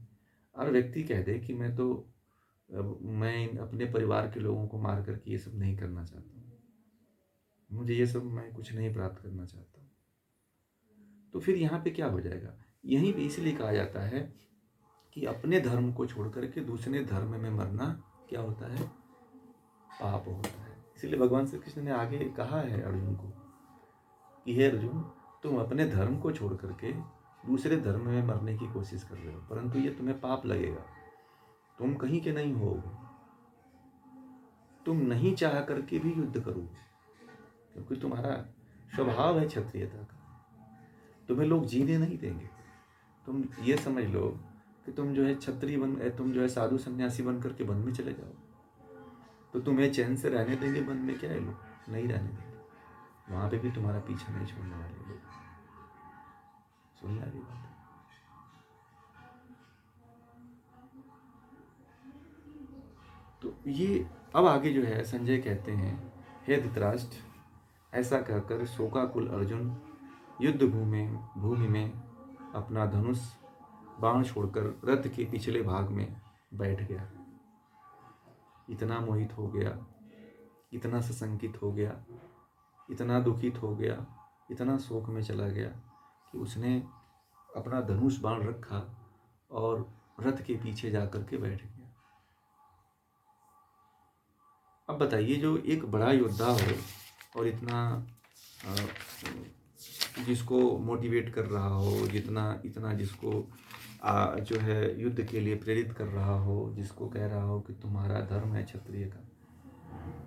और व्यक्ति कह दे कि मैं अपने परिवार के लोगों को मार करके ये सब नहीं करना चाहता हूँ, मुझे ये सब मैं कुछ नहीं प्राप्त करना चाहता हूँ, तो फिर यहाँ पे क्या हो जाएगा? यहीं पे इसलिए कहा जाता है कि अपने धर्म को छोड़ करके दूसरे धर्म में मरना क्या होता है? पाप होता है। इसलिए भगवान श्री कृष्ण ने आगे कहा है अर्जुन को कि हे अर्जुन, तुम अपने धर्म को छोड़ करके दूसरे धर्म में मरने की कोशिश कर रहे हो, परंतु ये तुम्हें पाप लगेगा, तुम कहीं के नहीं होगे, तुम नहीं चाह करके भी युद्ध करोगे, क्योंकि तुम्हारा स्वभाव है क्षत्रियता का, तुम्हें लोग जीने नहीं देंगे। तुम ये समझ लो कि तुम जो है तुम जो है साधु सन्यासी बन करके वन में चले जाओ, तो तुम्हें चैन से रहने देंगे वन में? क्या है, लोग नहीं रहने देंगे। वहां पे भी तुम्हारा पीछा नहीं छोड़ने वाले लोग। सुनने वाली बात है। तो ये अब आगे जो है संजय कहते हैं, हे धृतराष्ट्र, ऐसा कहकर शोकाकुल अर्जुन युद्ध भूमि में अपना धनुष बाण छोड़कर रथ के पिछले भाग में बैठ गया। इतना मोहित हो गया, इतना सशंकित हो गया, इतना दुखित हो गया, इतना शोक में चला गया कि उसने अपना धनुष बाण रखा और रथ के पीछे जाकर के बैठ गया। अब बताइए, जो एक बड़ा योद्धा हो और इतना जिसको मोटिवेट कर रहा हो, इतना जिसको जो है युद्ध के लिए प्रेरित कर रहा हो, जिसको कह रहा हो कि तुम्हारा धर्म है क्षत्रिय का,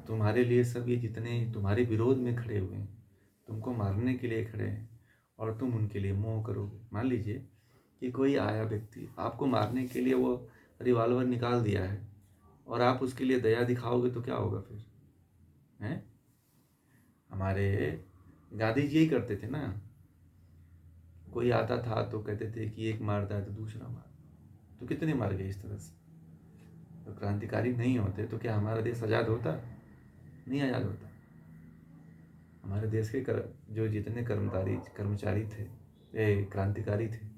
तुम्हारे लिए सब ये जितने तुम्हारे विरोध में खड़े हुए हैं, तुमको मारने के लिए खड़े हैं और तुम उनके लिए मोह करोगे। मान लीजिए कि कोई आया व्यक्ति आपको मारने के लिए वो रिवॉल्वर निकाल दिया है और आप उसके लिए दया दिखाओगे तो क्या होगा फिर? हैं? हमारे गांधी जी यही करते थे ना, कोई आता था तो कहते थे कि एक मारता है तो दूसरा मार, तो कितने मार गए इस तरह से। तो क्रांतिकारी नहीं होते तो क्या हमारा देश आज़ाद होता? नहीं आज़ाद होता। हमारे देश के जो जितने कर्मचारी थे, क्रांतिकारी थे,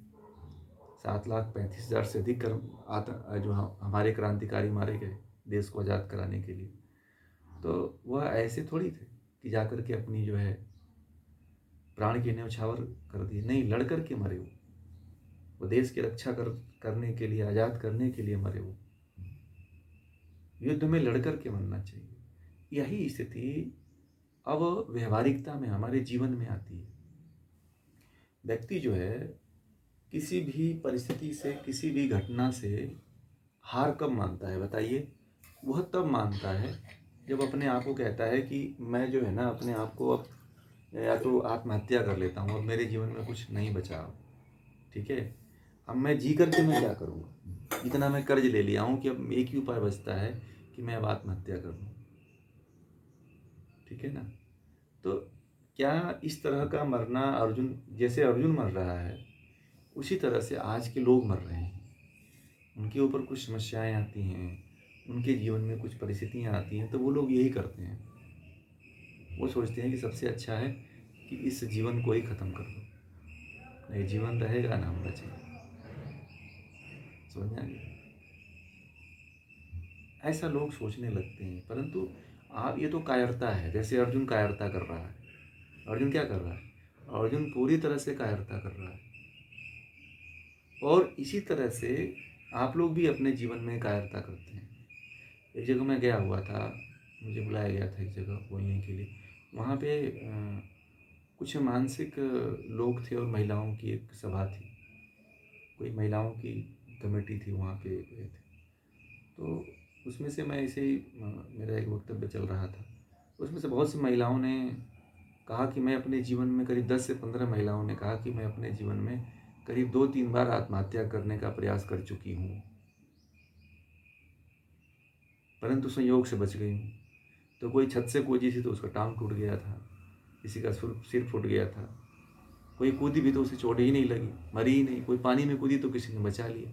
7,35,000 से अधिक जो हमारे क्रांतिकारी मारे गए देश को आज़ाद कराने के लिए। तो वह ऐसे थोड़ी थे कि जाकर के अपनी जो है प्राण की न्यौछावर कर दिए। नहीं, लड़ कर के मरे वो देश की रक्षा करने के लिए, आज़ाद करने के लिए मरे वो। युद्ध में लड़कर के मरना चाहिए। यही स्थिति अब व्यवहारिकता में हमारे जीवन में आती है। व्यक्ति जो है किसी भी परिस्थिति से, किसी भी घटना से हार कब मानता है बताइए? वह तब मानता है जब अपने आप को कहता है कि मैं जो है ना अपने आप को अब या तो आत्महत्या कर लेता हूँ, अब मेरे जीवन में कुछ नहीं बचा। ठीक है, अब मैं जी करके मैं क्या करूँगा? इतना मैं कर्ज ले लिया हूँ कि अब एक ही उपाय बचता है कि मैं अब आत्महत्या कर लूँ। ठीक है ना? तो क्या इस तरह का मरना जैसे अर्जुन मर रहा है, उसी तरह से आज के लोग मर रहे हैं। उनके ऊपर कुछ समस्याएं आती हैं, उनके जीवन में कुछ परिस्थितियां आती हैं, तो वो लोग यही करते हैं। वो सोचते हैं कि सबसे अच्छा है कि इस जीवन को ही ख़त्म कर दो, नहीं जीवन रहेगा ना हम बचेंगे। समझ में आ गया? ऐसा लोग सोचने लगते हैं, परंतु आप ये तो कायरता है। जैसे अर्जुन कायरता कर रहा है। अर्जुन क्या कर रहा है? अर्जुन पूरी तरह से कायरता कर रहा है। और इसी तरह से आप लोग भी अपने जीवन में कायरता करते हैं। एक जगह मैं गया हुआ था, मुझे बुलाया गया था एक जगह बोलने के लिए। वहाँ पे कुछ मानसिक लोग थे और महिलाओं की एक सभा थी। कोई महिलाओं की कमेटी थी, वहाँ पे गए थे। तो उसमें से मैं ऐसे ही मेरा एक वक्तव्य चल रहा था। उसमें से बहुत सी महिलाओं ने कहा कि मैं अपने जीवन में करीब 10 से 15 महिलाओं ने कहा कि मैं अपने जीवन में करीब 2-3 बार आत्महत्या करने का प्रयास कर चुकी हूँ, परंतु संयोग से बच गई हूँ। तो कोई छत से कूदी थी तो उसका टांग टूट गया था, किसी का सिर फूट गया था, कोई कूदी भी तो उसे चोट ही नहीं लगी, मरी ही नहीं। कोई पानी में कूदी तो किसी ने बचा लिया।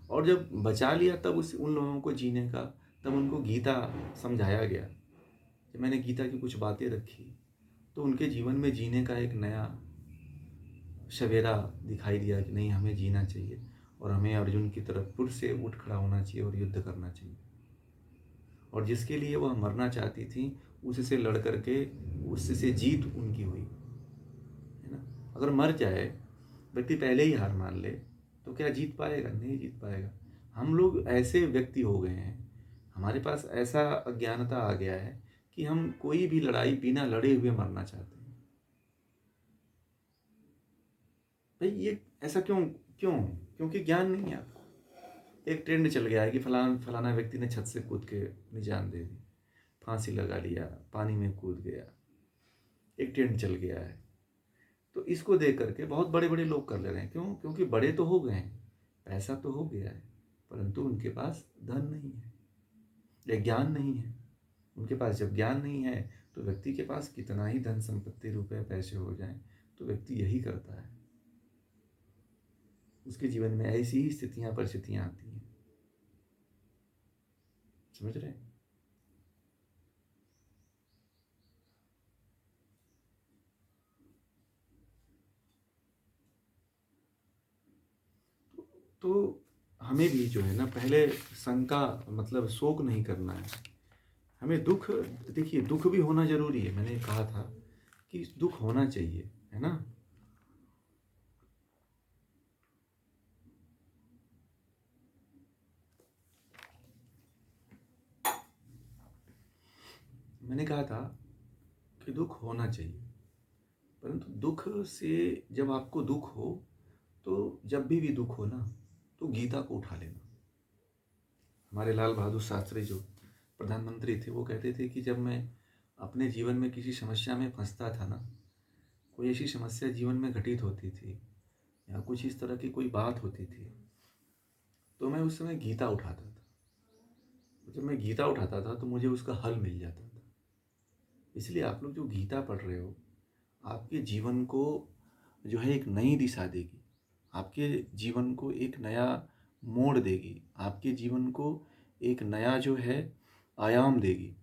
और जब बचा लिया तब उन लोगों को जीने का, तब उनको गीता समझाया गया। जब मैंने गीता की कुछ बातें रखी तो उनके जीवन में जीने का एक नया सवेरा दिखाई दिया कि नहीं, हमें जीना चाहिए और हमें अर्जुन की तरफ फिर से उठ खड़ा होना चाहिए और युद्ध करना चाहिए। और जिसके लिए वह मरना चाहती थी उससे लड़ करके उससे जीत उनकी हुई, है ना। अगर मर जाए व्यक्ति, पहले ही हार मान ले, तो क्या जीत पाएगा? नहीं जीत पाएगा। हम लोग ऐसे व्यक्ति हो गए हैं, हमारे पास ऐसा अज्ञानता आ गया है कि हम कोई भी लड़ाई बिना लड़े हुए मरना चाहते हैं। भाई ये ऐसा क्यों? क्यों? क्योंकि ज्ञान नहीं है आपको। एक ट्रेंड चल गया है कि फलाना व्यक्ति ने छत से कूद के अपनी जान दे दी, फांसी लगा लिया, पानी में कूद गया। एक ट्रेंड चल गया है। तो इसको देख करके बहुत बड़े बड़े लोग कर ले रहे हैं। क्यों? क्योंकि बड़े तो हो गए हैं, पैसा तो हो गया है, परंतु उनके पास धन नहीं है या ज्ञान नहीं है। उनके पास जब ज्ञान नहीं है तो व्यक्ति के पास कितना ही धन संपत्ति, रुपए, पैसे हो जाएं, तो व्यक्ति यही करता है। उसके जीवन में ऐसी ही स्थितियां, परिस्थितियां आती हैं। समझ रहे हैं? तो हमें भी जो है ना, पहले शंका मतलब शोक नहीं करना है। हमें दुख, देखिए दुख भी होना जरूरी है। मैंने कहा था कि दुख होना चाहिए, है ना। मैंने कहा था कि दुख होना चाहिए, परंतु दुख से जब आपको दुख हो, तो जब भी दुख हो ना, तो गीता को उठा लेना। हमारे लाल बहादुर शास्त्री जो प्रधानमंत्री थे, वो कहते थे कि जब मैं अपने जीवन में किसी समस्या में फंसता था ना, कोई ऐसी समस्या जीवन में घटित होती थी या कुछ इस तरह की कोई बात होती थी, तो मैं उस समय गीता उठाता था। जब मैं गीता उठाता था तो मुझे उसका हल मिल जाता था। इसलिए आप लोग जो गीता पढ़ रहे हो, आपके जीवन को जो है एक नई दिशा देगी, आपके जीवन को एक नया मोड़ देगी, आपके जीवन को एक नया जो है आयाम देगी।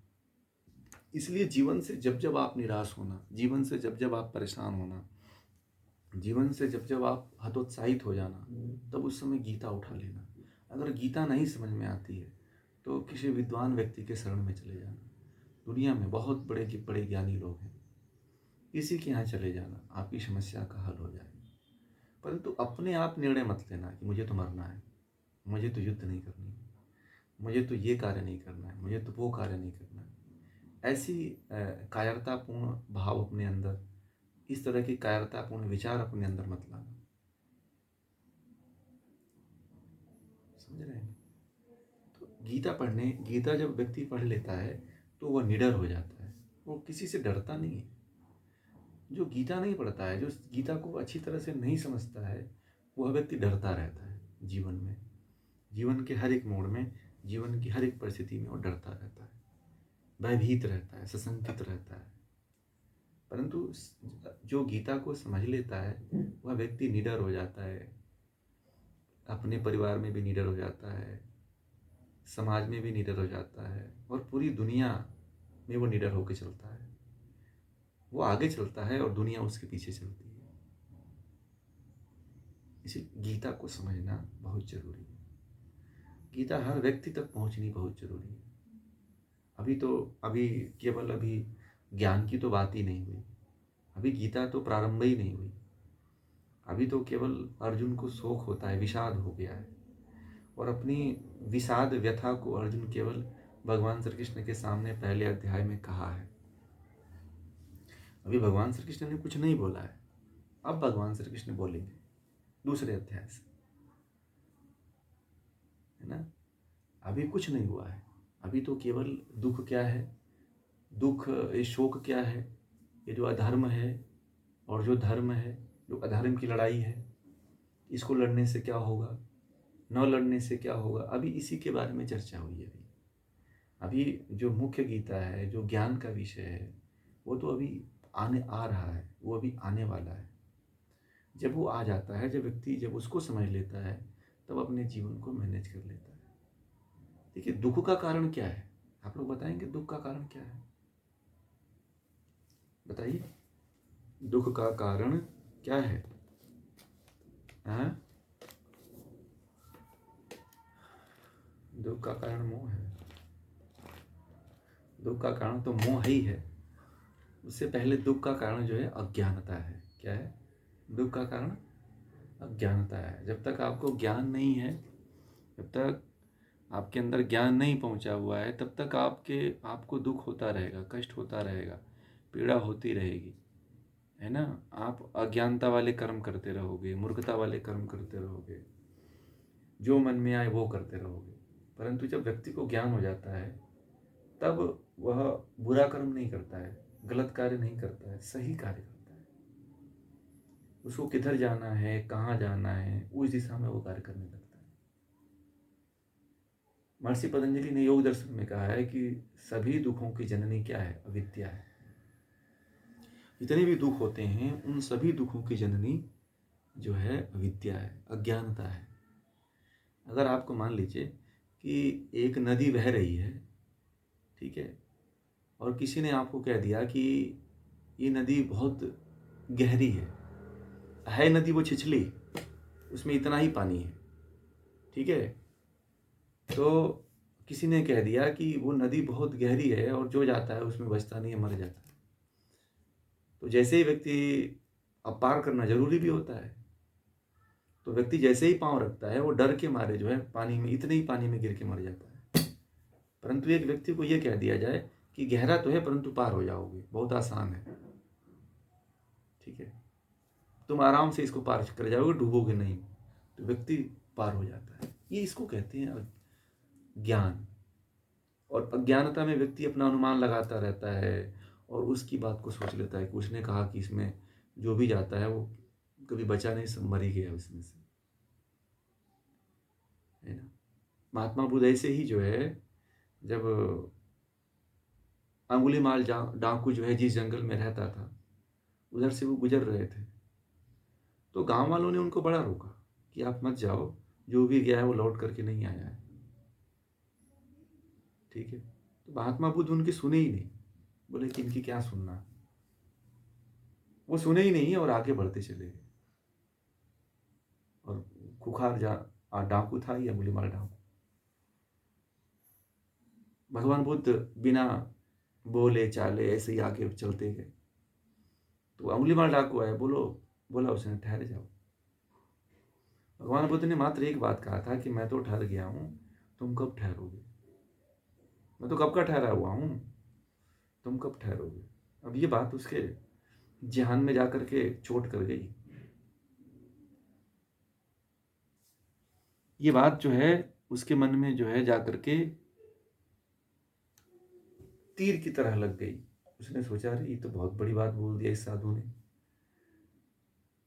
इसलिए जीवन से जब जब आप निराश होना, जीवन से जब जब आप परेशान होना, जीवन से जब जब आप हतोत्साहित हो जाना, तब उस समय गीता उठा लेना। अगर गीता नहीं समझ में आती है तो किसी विद्वान व्यक्ति के शरण में चले जाना। दुनिया में बहुत बड़े बड़े ज्ञानी लोग हैं, किसी के यहाँ चले जाना, आपकी समस्या का हल हो जाएगा। परंतु अपने आप निर्णय मत लेना कि मुझे तो मरना है, मुझे तो युद्ध नहीं करनी है, मुझे तो ये कार्य नहीं करना है, मुझे तो वो कार्य नहीं करना है। ऐसी कायरतापूर्ण भाव अपने अंदर, इस तरह की कायरतापूर्ण विचार अपने अंदर मत लाना। समझ रहे हैं? तो गीता जब व्यक्ति पढ़ लेता है तो वह निडर हो जाता है, वो किसी से डरता नहीं है। जो गीता नहीं पढ़ता है, जो गीता को अच्छी तरह से नहीं समझता है, वह व्यक्ति डरता रहता है जीवन में, जीवन के हर एक मोड़ में, जीवन की हर एक परिस्थिति में वो डरता रहता है, भयभीत रहता है, सशंकित रहता है। परंतु जो गीता को समझ लेता है वह व्यक्ति निडर हो जाता है, अपने परिवार में भी निडर हो जाता है, समाज में भी निडर हो जाता है और पूरी दुनिया में वो निडर होकर चलता है। वो आगे चलता है और दुनिया उसके पीछे चलती है। इसी गीता को समझना बहुत जरूरी है। गीता हर व्यक्ति तक पहुंचनी बहुत जरूरी है। अभी केवल अभी ज्ञान की तो बात ही नहीं हुई। अभी गीता तो प्रारंभ ही नहीं हुई। अभी तो केवल अर्जुन को शोक होता है, विषाद हो गया है, और अपनी विषाद व्यथा को अर्जुन केवल भगवान श्री कृष्ण के सामने पहले अध्याय में कहा है। अभी भगवान श्री कृष्ण ने कुछ नहीं बोला है। अब भगवान श्री कृष्ण बोलेंगे दूसरे अध्याय से, है ना। अभी कुछ नहीं हुआ है। अभी तो केवल दुख क्या है, दुख, ये शोक क्या है, ये जो अधर्म है और जो धर्म है, जो अधर्म की लड़ाई है, इसको लड़ने से क्या होगा, न लड़ने से क्या होगा, अभी इसी के बारे में चर्चा हुई है। अभी जो मुख्य गीता है, जो ज्ञान का विषय है, वो तो अभी आ रहा है, वो अभी आने वाला है। जब वो आ जाता है, जब व्यक्ति जब उसको समझ लेता है, तब अपने जीवन को मैनेज कर लेता है। देखिए, दुख का कारण क्या है, आप लोग बताएंगे दुख का कारण क्या है? बताइए, दुख का कारण क्या है? हाँ, दुख का कारण मोह है। दुख का कारण तो मोह ही है। उससे पहले दुख का कारण जो है अज्ञानता है। क्या है दुख का कारण? अज्ञानता है। जब तक आपको ज्ञान नहीं है, जब तक आपके अंदर ज्ञान नहीं पहुंचा हुआ है, तब तक आपको दुख होता रहेगा, कष्ट होता रहेगा, पीड़ा होती रहेगी, है ना। आप अज्ञानता वाले कर्म करते रहोगे, मूर्खता वाले कर्म करते रहोगे, जो मन में आए वो करते रहोगे। परंतु जब व्यक्ति को ज्ञान हो जाता है, तब वह बुरा कर्म नहीं करता है, गलत कार्य नहीं करता है, सही कार्य करता है। उसको किधर जाना है, कहाँ जाना है, उस दिशा में वो कार्य करने लगता है। महर्षि पतंजलि ने योग दर्शन में कहा है कि सभी दुखों की जननी क्या है? अविद्या है। जितने भी दुख होते हैं, उन सभी दुखों की जननी जो है अविद्या है, अज्ञानता है। अगर आपको मान लीजिए कि एक नदी बह रही है, ठीक है, और किसी ने आपको कह दिया कि ये नदी बहुत गहरी है नदी वो छिछली, उसमें इतना ही पानी है, ठीक है। तो किसी ने कह दिया कि वो नदी बहुत गहरी है और जो जाता है उसमें बचता नहीं है, मर जाता है। तो जैसे ही व्यक्ति, अब पार करना जरूरी भी होता है, तो व्यक्ति जैसे ही पांव रखता है, वो डर के मारे जो है पानी में, इतने ही पानी में गिर के मर जाता है। परंतु एक व्यक्ति को यह कह दिया जाए कि गहरा तो है परंतु पार हो जाओगे, बहुत आसान है, ठीक है, तुम आराम से इसको पार कर जाओगे, डूबोगे नहीं, तो व्यक्ति पार हो जाता है। ये इसको कहते हैं ज्ञान। और अज्ञानता में व्यक्ति अपना अनुमान लगाता रहता है और उसकी बात को सोच लेता है कि उसने कहा कि इसमें जो भी जाता है वो कभी बचा नहीं, सब मर ही गया उसमें से, है ना। महात्मा बुद्ध ऐसे ही जो है, जब अंगुलीमाल डाकू जो है जिस जंगल में रहता था, उधर से वो गुजर रहे थे, तो गांव वालों ने उनको बड़ा रोका कि आप मत जाओ, जो भी गया है वो लौट करके नहीं आया है, ठीक है। तो महात्मा बुद्ध उनकी सुने ही नहीं, बोले कि इनकी क्या सुनना, वो सुने ही नहीं और आगे बढ़ते चले गए। और खुखार डाकू था या अंगुलीमाल डाकू, भगवान बुद्ध बिना बोले चाले ऐसे ही आगे चलते गए। तो अंगुलीमाल डाकू आया, बोला उसने ठहर जाओ। भगवान बुद्ध ने मात्र एक बात कहा था कि मैं तो ठहर गया हूं, तुम कब ठहरोगे? मैं तो कब का ठहरा हुआ हूं, तुम कब ठहरोगे? अब ये बात उसके जहान में जाकर के चोट कर गई। ये बात जो है उसके मन में जो है जाकर के तीर की तरह लग गई। उसने सोचा, अरे ये तो बहुत बड़ी बात बोल दिया इस साधु ने।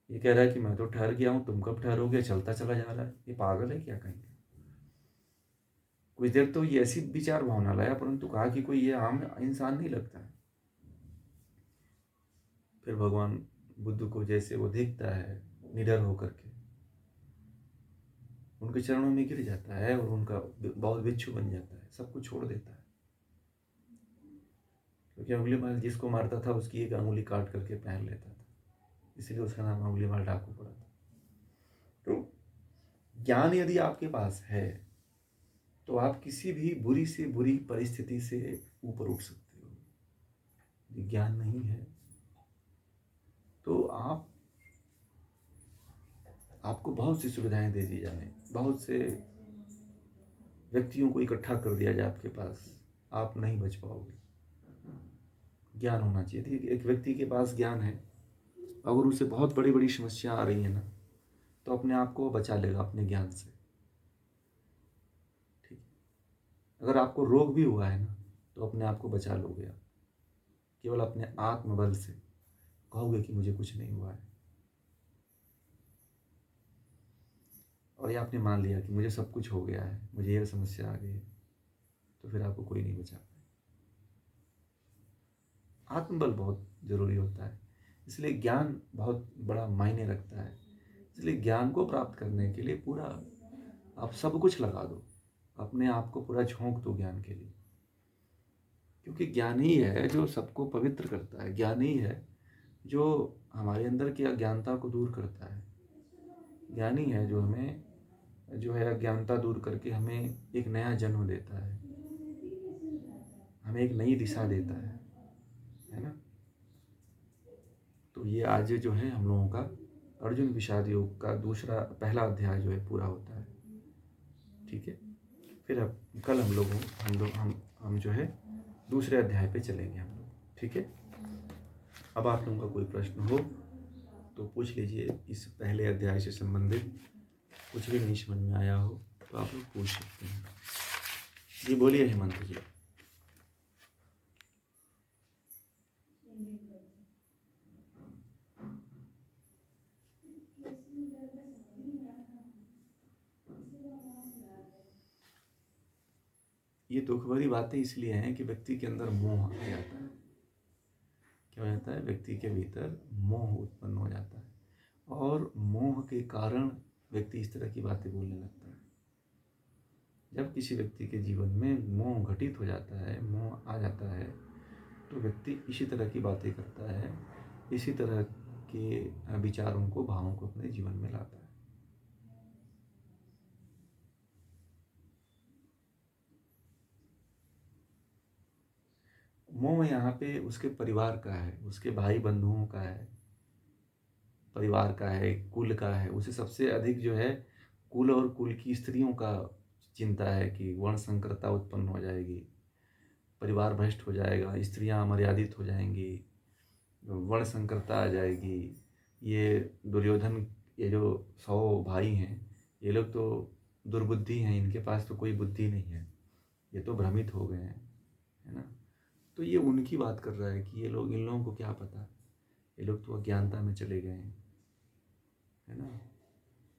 ये कह रहा है कि मैं तो ठहर गया हूं, तुम कब ठहरोगे, चलता चला जा रहा है, ये पागल है क्या कहेंगे। कुछ देर तो ये ऐसी विचार भावना लाया, परंतु कहा कि कोई ये आम इंसान नहीं लगता है। फिर भगवान बुद्ध को जैसे वो देखता है निडर होकर के, उनके चरणों में गिर जाता है और उनका बहुत बिच्छू बन जाता है, सब कुछ छोड़ देता है। क्योंकि अंगुली माल जिसको मारता था उसकी एक अंगुली काट करके पहन लेता था, इसलिए उसका नाम अंगुली माल डाकू पड़ा था। तो ज्ञान यदि आपके पास है तो आप किसी भी बुरी से बुरी परिस्थिति से ऊपर उठ सकते हो। यदि ज्ञान नहीं है तो आपको बहुत सी सुविधाएं दे दी जाए, बहुत से व्यक्तियों को इकट्ठा कर दिया जाए आपके पास, आप नहीं बच पाओगे। ज्ञान होना चाहिए। यदि एक व्यक्ति के पास ज्ञान है, अगर उसे बहुत बड़ी बड़ी समस्या आ रही है ना, तो अपने आप को बचा लेगा अपने ज्ञान से। ठीक है। अगर आपको रोग भी हुआ है ना, तो अपने आप को बचा लोगे आप, केवल अपने आत्मबल से कहोगे कि मुझे कुछ नहीं हुआ है। और ये आपने मान लिया कि मुझे सब कुछ हो गया है, मुझे यह समस्या आ गई है, तो फिर आपको कोई नहीं बचा पाए। आत्मबल बहुत जरूरी होता है, इसलिए ज्ञान बहुत बड़ा मायने रखता है। इसलिए ज्ञान को प्राप्त करने के लिए पूरा आप सब कुछ लगा दो, अपने आप को पूरा झोंक दो ज्ञान के लिए, क्योंकि ज्ञान ही है जो सबको पवित्र करता है। ज्ञान ही है जो हमारे अंदर की अज्ञानता को दूर करता है। ज्ञान ही है जो हमें जो है अज्ञानता दूर करके हमें एक नया जन्म देता है, हमें एक नई दिशा देता है ना। तो ये आज जो है हम लोगों का अर्जुन विषाद योग का पहला अध्याय जो है पूरा होता है। ठीक है, फिर अब कल हम जो है दूसरे अध्याय पे चलेंगे हम लोग। ठीक है, अब आप लोगों का कोई प्रश्न हो तो पूछ लीजिए। इस पहले अध्याय से संबंधित कुछ भी नहीं समझ में आया हो तो आप लोग पूछ सकते हैं। जी बोलिए हेमंत जी। ये दुख भरी बातें इसलिए हैं कि व्यक्ति के अंदर मोह आ जाता है। क्या हो जाता है? व्यक्ति के भीतर मोह उत्पन्न हो जाता है और मोह के कारण व्यक्ति इस तरह की बातें बोलने लगता है। जब किसी व्यक्ति के जीवन में मोह घटित हो जाता है, मोह आ जाता है, तो व्यक्ति इसी तरह की बातें करता है, इसी तरह के विचारों को, भावों को अपने जीवन में लाता है। मोह यहाँ पे उसके परिवार का है, उसके भाई बंधुओं का है, परिवार का है, कुल का है। उसे सबसे अधिक जो है कुल और कुल की स्त्रियों का चिंता है कि वर्ण संकरता उत्पन्न हो जाएगी, परिवार भ्रष्ट हो जाएगा, स्त्रियां मर्यादित हो जाएंगी, वर्ण संकरता आ जाएगी। ये दुर्योधन, ये जो 100 भाई हैं, ये लोग तो दुर्बुद्धि हैं, इनके पास तो कोई बुद्धि नहीं है, ये तो भ्रमित हो गए हैं, है ना। तो ये उनकी बात कर रहा है कि ये लोग, इन लोगों को क्या पता, ये लोग तो अज्ञानता में चले गए हैं, है ना।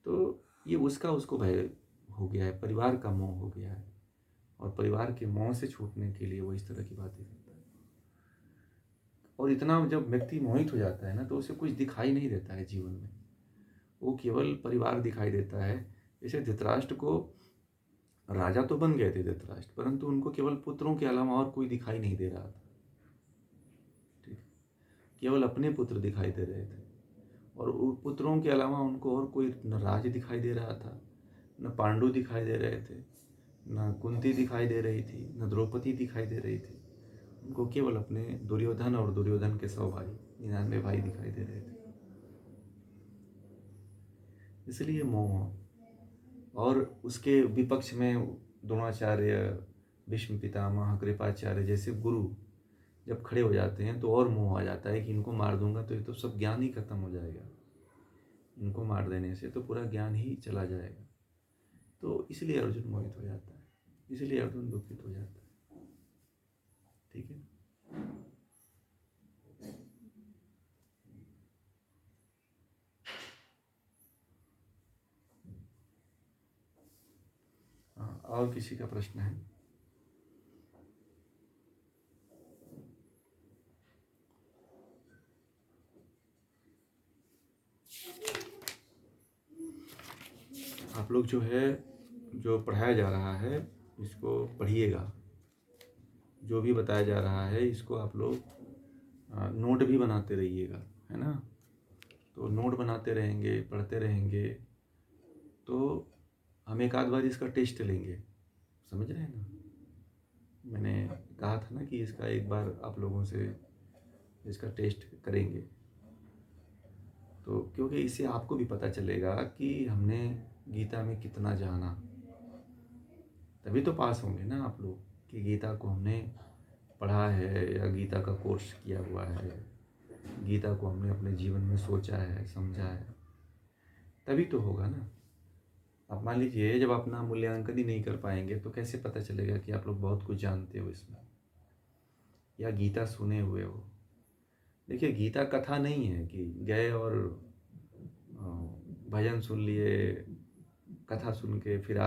तो ये उसको भय हो गया है, परिवार का मोह हो गया है, और परिवार के मोह से छूटने के लिए वो इस तरह की बातें करता है। और इतना जब व्यक्ति मोहित हो जाता है ना, तो उसे कुछ दिखाई नहीं देता है जीवन में, वो केवल परिवार दिखाई देता है। जैसे धृतराष्ट्र को, राजा तो बन गए थे धृतराष्ट्र, परंतु उनको केवल पुत्रों के अलावा और कोई दिखाई नहीं दे रहा था। ठीक, केवल अपने पुत्र दिखाई दे रहे थे, और पुत्रों के अलावा उनको और कोई न राज दिखाई दे रहा था, न पांडु दिखाई दे रहे थे, न कुंती दिखाई दे रही थी, न द्रौपदी दिखाई दे रही थी। उनको केवल अपने दुर्योधन और दुर्योधन के 100 भाई, 99 भाई दिखाई दे रहे थे। इसलिए मोह। और उसके विपक्ष में द्रोणाचार्य, भीष्म पितामह, कृपाचार्य जैसे गुरु जब खड़े हो जाते हैं तो और मोह आ जाता है कि इनको मार दूंगा तो ये तो सब ज्ञान ही खत्म हो जाएगा, इनको मार देने से तो पूरा ज्ञान ही चला जाएगा। तो इसलिए अर्जुन मोहित हो जाता है, इसलिए अर्जुन दुखित हो जाता है। ठीक है, हाँ, और किसी का प्रश्न है? आप लोग जो है, जो पढ़ाया जा रहा है इसको पढ़िएगा, जो भी बताया जा रहा है इसको आप लोग नोट भी बनाते रहिएगा, है ना। तो नोट बनाते रहेंगे, पढ़ते रहेंगे, तो हम एक आध बार इसका टेस्ट लेंगे, समझ रहे हैं ना। मैंने कहा था ना कि इसका एक बार आप लोगों से इसका टेस्ट करेंगे, तो क्योंकि इससे आपको भी पता चलेगा कि हमने गीता में कितना जाना, तभी तो पास होंगे ना आप लोग, कि गीता को हमने पढ़ा है या गीता का कोर्स किया हुआ है, गीता को हमने अपने जीवन में सोचा है, समझा है, तभी तो होगा ना। आप मान लीजिए जब अपना मूल्यांकन ही नहीं कर पाएंगे तो कैसे पता चलेगा कि आप लोग बहुत कुछ जानते हो इसमें या गीता सुने हुए हो। देखिए गीता कथा नहीं है कि गए और भजन सुन लिए, कथा सुन के फिर